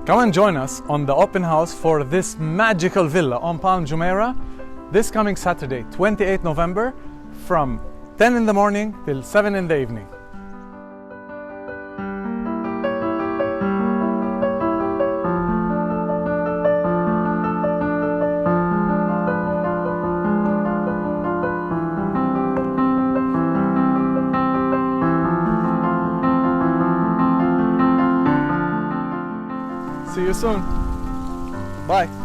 Come and join us on the open house for this magical villa on Palm Jumeirah this coming Saturday, 28 November, from 10 in the morning till 7 in the evening. See you soon. Bye.